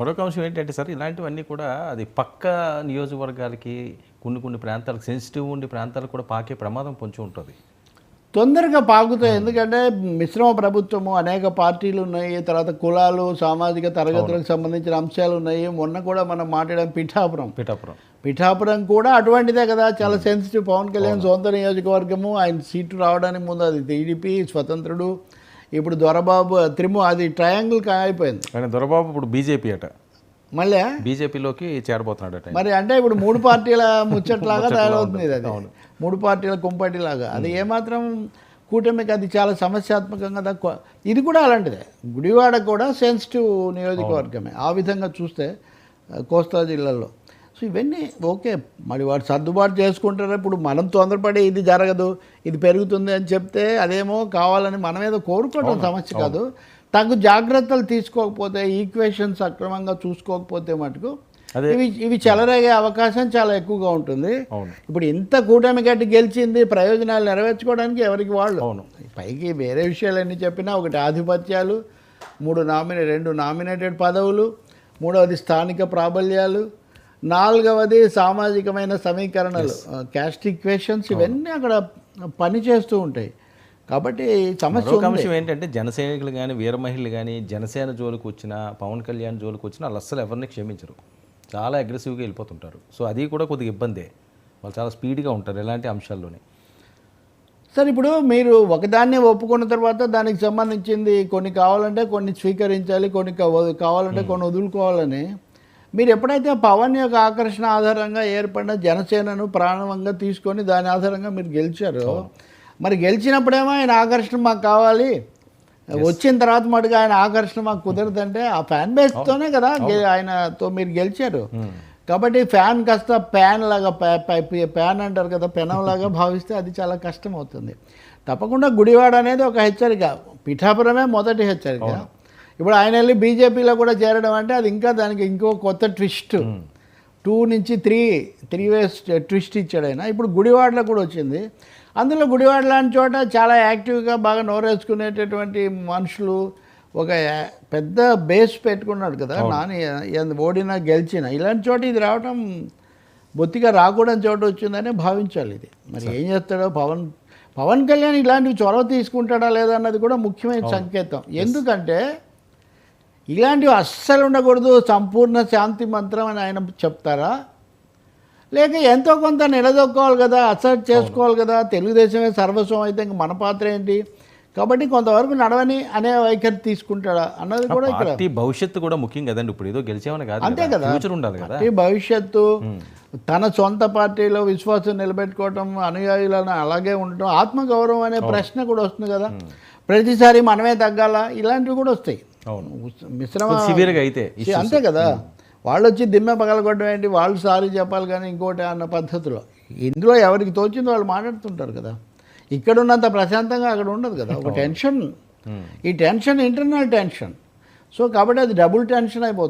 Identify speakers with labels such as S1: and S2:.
S1: మరొక అంశం ఏంటంటే సార్, ఇలాంటివన్నీ కూడా అది పక్క నియోజకవర్గాలకి కొన్ని ప్రాంతాలకు సెన్సిటివ్ ఉండే ప్రాంతాలకు కూడా పాకే ప్రమాదం కొంచెం ఉంటుంది.
S2: తొందరగా పాకుతాయి. ఎందుకంటే మిశ్రమ ప్రభుత్వము, అనేక పార్టీలు ఉన్నాయి, తర్వాత కులాలు, సామాజిక తరగతులకు సంబంధించిన అంశాలు ఉన్నాయి. మొన్న కూడా మనం మాట్లాడాం పిఠాపురం కూడా అటువంటిదే కదా, చాలా సెన్సిటివ్. పవన్ కళ్యాణ్ సొంత నియోజకవర్గము, ఆయన సీటు రావడానికి ముందు అది టీడీపీ, స్వతంత్రుడు, ఇప్పుడు దొరబాబు అది ట్రయాంగిల్ అయిపోయింది.
S1: ఆయన దొరబాబు ఇప్పుడు బీజేపీ అట,
S2: మళ్ళీ
S1: బీజేపీలోకి చేరబోతున్నాడట.
S2: మరి అంటే ఇప్పుడు 3 పార్టీల ముచ్చట్లాగా తయారవుతుంది ఇది. అది 3 పార్టీల కుంపటిలాగా. అది ఏమాత్రం కూటమికి అది చాలా సమస్యాత్మకంగా తక్కువ. ఇది కూడా అలాంటిదే. గుడివాడ కూడా సెన్సిటివ్ నియోజకవర్గమే ఆ విధంగా చూస్తే కోస్తా జిల్లాలో. సో ఇవన్నీ ఓకే, మరి వాడు సర్దుబాటు చేసుకుంటారు. ఇప్పుడు మనం తొందరపడి ఇది జరగదు, ఇది పెరుగుతుంది అని చెప్తే అదేమో కావాలని మనం ఏదో కోరుకోవడం సమస్య కాదు. తగు జాగ్రత్తలు తీసుకోకపోతే, ఈక్వేషన్స్ అక్రమంగా చూసుకోకపోతే మటుకు ఇవి చెలరేగే అవకాశం చాలా ఎక్కువగా ఉంటుంది. ఇప్పుడు ఇంత కూటమి గట్టి గెలిచింది, ప్రయోజనాలు నెరవేర్చుకోవడానికి ఎవరికి వాళ్ళు. పైకి వేరే విషయాలు ఎన్ని చెప్పినా, ఒకటి ఆధిపత్యాలు, 2 నామినేటెడ్ పదవులు, 3వది స్థానిక ప్రాబల్యాలు, 4వది సామాజికమైన సమీకరణలు, క్యాస్ట్ ఈక్వేషన్స్, ఇవన్నీ అక్కడ పనిచేస్తూ ఉంటాయి. కాబట్టి సమస్య
S1: అంశం ఏంటంటే, జనసైనికులు కానీ, వీర మహిళలు కానీ జనసేన జోలికి వచ్చినా, పవన్ కళ్యాణ్ జోలికి వచ్చినా వాళ్ళు అస్సలు ఎవరిని క్షమించరు. చాలా అగ్రెసివ్గా వెళ్ళిపోతుంటారు. సో అది కూడా కొద్దిగా ఇబ్బందే. వాళ్ళు చాలా స్పీడ్గా ఉంటారు ఇలాంటి అంశాల్లోనే.
S2: సార్, ఇప్పుడు మీరు ఒకదాన్ని ఒప్పుకున్న తర్వాత దానికి సంబంధించింది కొన్ని కావాలంటే కొన్ని స్వీకరించాలి, కొన్ని కావాలంటే కొన్ని వదులుకోవాలని మీరు ఎప్పుడైతే పవన్ యొక్క ఆకర్షణ ఆధారంగా ఏర్పడిన జనసేనను ప్రాణవంగా తీసుకొని దాని ఆధారంగా మీరు గెలిచారు. మరి గెలిచినప్పుడేమో ఆయన ఆకర్షణ మాకు కావాలి, వచ్చిన తర్వాత మటుగా ఆయన ఆకర్షణ మాకు కుదరదంటే ఆ ఫ్యాన్ బేస్తోనే కదా ఆయనతో మీరు గెలిచారు. కాబట్టి ఫ్యాన్ కాస్త ప్యాన్ లాగా, ప్యాన్ అంటారు కదా, పెనంలాగా భావిస్తే అది చాలా కష్టం అవుతుంది. తప్పకుండా గుడివాడ అనేది ఒక హెచ్చరిక, పిఠాపురమే మొదటి హెచ్చరిక. ఇప్పుడు ఆయన వెళ్ళి బీజేపీలో కూడా చేరడం అంటే అది ఇంకా దానికి ఇంకో కొత్త ట్విస్ట్. 2 నుంచి 3 వేస్ ట్విస్ట్ ఇచ్చాడు ఆయన. ఇప్పుడు గుడివాడలో కూడా వచ్చింది. అందులో గుడివాడ లాంటి చోట చాలా యాక్టివ్గా బాగా నోరేసుకునేటటువంటి మనుషులు, ఒక పెద్ద బేస్ పెట్టుకున్నాడు కదా నాని, ఓడినా గెలిచినా. ఇలాంటి చోట ఇది రావటం బొత్తిగా రాకూడని చోట వచ్చిందనే భావించాలి. ఇది మరి ఏం చేస్తాడో పవన్ కళ్యాణ్ ఇలాంటివి చొరవ తీసుకుంటాడా లేదా అన్నది కూడా ముఖ్యమైన సంకేతం. ఎందుకంటే ఇలాంటివి అస్సలు ఉండకూడదు, సంపూర్ణ శాంతి మంత్రం అని ఆయన చెప్తారా, లేక ఎంతో కొంత నిలదొక్కోవాలి కదా, అసర్ట్ చేసుకోవాలి కదా, తెలుగుదేశమే సర్వస్వం అయితే ఇంక మన పాత్ర ఏంటి, కాబట్టి కొంతవరకు నడవని అనే వైఖరి తీసుకుంటాడా అన్నది కూడా ఇక్కడ
S1: భవిష్యత్తు కూడా ముఖ్యం కదండి. ఇప్పుడు ఏదో గెలిచామని కాదు,
S2: అంతే కదా,
S1: ఉండాలి కదా
S2: భవిష్యత్తు. తన సొంత పార్టీలో విశ్వాసం నిలబెట్టుకోవటం, అనుయాయులను అలాగే ఉండటం, ఆత్మగౌరవం అనే ప్రశ్న కూడా వస్తుంది కదా. ప్రతిసారి మనమే తగ్గాల, ఇలాంటివి కూడా వస్తాయి మిశ్రమ
S1: అయితే.
S2: అంతే కదా, వాళ్ళు వచ్చి దిమ్మె పగలగొట్టడం ఏంటి, వాళ్ళు సారీ చెప్పాలి కానీ ఇంకోటి అన్న పద్ధతిలో. ఇందులో ఎవరికి తోచిందో వాళ్ళు మాట్లాడుతుంటారు కదా. ఇక్కడ ఉన్నంత ప్రశాంతంగా అక్కడ ఉండదు కదా, ఒక టెన్షన్. ఈ టెన్షన్ ఇంటర్నల్ టెన్షన్. సో కాబట్టి అది డబుల్ టెన్షన్ అయిపోతుంది.